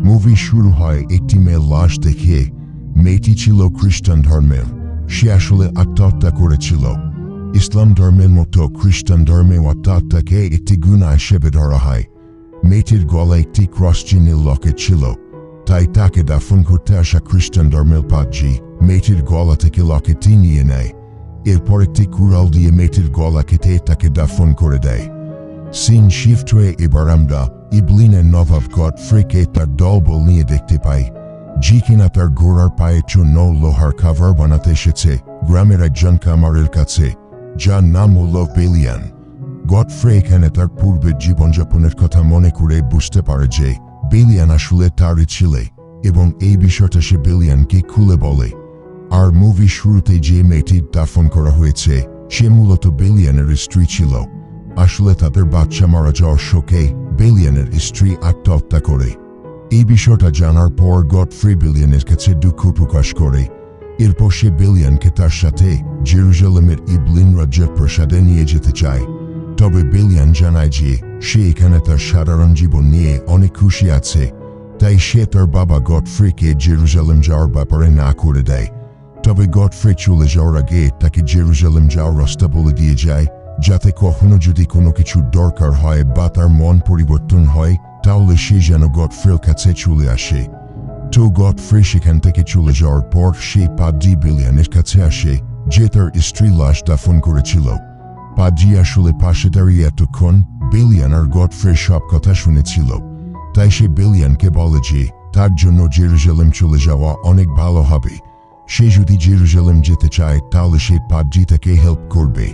Movie শুরু হয় একটি মেয়ের লাশ দেখে। মেয়েটি ছিল খ্রিস্টান ধর্মের। সে আসলে আত্মহত্যা করেছিল। ইসলাম ধর্মের মতো খ্রিস্টান ধর্মে আত্মহত্যাকে একটি গুনাহ হিসেবে ধরা হয়। মেয়েটির গলায় একটি ক্রস চিহ্নের লকেট ছিল, তাই তাকে দাফন করতে আসা খ্রিস্টান ধর্মের পাদ্রী মেয়েটির গলা থেকে লকেটটি নিয়ে নেয়। এরপর একটি কুড়াল দিয়ে মেয়েটির গলা কেটে তাকে দাফন করে দেয়। সিন শিফট হয়ে এবার আমরা ইবলিনের নবাব গডফ্রিকে তার দলবল নিয়ে দেখতে পাই, যে কিনা তার ঘোড়ার পায়ের জন্য লোহার কাভার বানাতে এসেছে গ্রামের একজন কামারের কাছে, যার নাম হল বেলিয়ান। গডফ্রে এখানে তার পূর্বের জীবনযাপনের কথা মনে করে বুঝতে পারে যে বেলিয়ান আসলে তারই ছেলে, এবং এই বিষয়টা সে বেলিয়ানকে খুলে বলে। আর মুভি শুরুতে যে মেয়েটির দাফন করা হয়েছে সে মূলত বেলিয়ানের স্ত্রী ছিল। আসলে তাদের বাচ্চা মারা যাওয়ার শোকে বেলিয়ানের স্ত্রী আত্মহত্যা করে। এই বিষয়টা জানার পর গডফ্রে বেলিয়ানের কাছে দুঃখ প্রকাশ করে। এরপর সে বেলিয়ানকে তার সাথে জেরুজালেমের ইবলিন রাজ্যের প্রাসাদে নিয়ে যেতে চায়। তবে বেলিয়ান জানায় যে সে এখানে তার সাধারণ জীবন নিয়ে অনেক খুশি আছে, তাই সে তার বাবা গডফ্রেকে জেরুজালেম যাওয়ার ব্যাপারে না করে দেয়। তবে গডফ্রে চলে যাওয়ার আগে তাকে জেরুজালেম যাওয়ার রাস্তা বলে দিয়ে যায়, যাতে কখনো যদি কোনো কিছু দরকার হয় বা তার মন পরিবর্তন হয় তাহলে সে যেন গডফ্রের কাছে চলে আসে। তো গডফ্রে সেখান থেকে চলে যাওয়ার পর সেই পাদ্রী বেলিয়ানের কাছে আসে, যে তার স্ত্রী লাশ দাফন করেছিল। পাদ্রী আসলে পাশে দাঁড়িয়ে এতক্ষণ বেলিয়ান আর গডফ্রের সব কথা শুনেছিল, তাই সে বেলিয়ানকে বলে যে তার জন্য জেরুজালেম চলে যাওয়া অনেক ভালো হবে। সে যদি জেরুজালেম যেতে চায় তাহলে সেই পাদ্রী তাকে হেল্প করবে।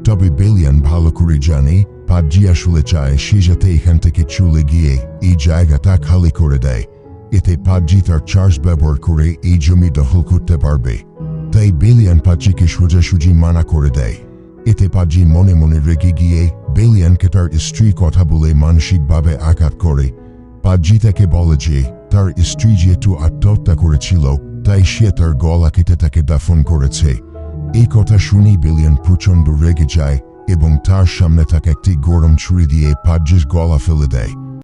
তবে বেলিয়ান ভালো করে জানে পাদ্রী আসলে চায় সে যাতে এখান থেকে চলে গিয়ে এই জায়গাটা খালি করে দেয়, এতে পাদ্রী তার চার্জ ব্যবহার করে এই জমি দখল করতে পারবে। তাই বেলিয়ান পাদ্রীকে সোজাসুজি মানা করে দেয়। এতে পাদ্রী মনে মনে রেগে গিয়ে বেলিয়ানকে তার স্ত্রীর কথা বলে মানসিকভাবে আঘাত করে। পাদ্রী তাকে বলে যে তার স্ত্রী যেহেতু আত্মহত্যা করেছিল তাই সে তার গলা কেটে তাকে দাফন করেছে। এই কথা শুনেই বেলিয়ান প্রচণ্ড রেগে যায় এবং তার সামনে থাকা একটি গরম ছুরি দিয়ে পাদ্রীর গলা ফেলে দেয়।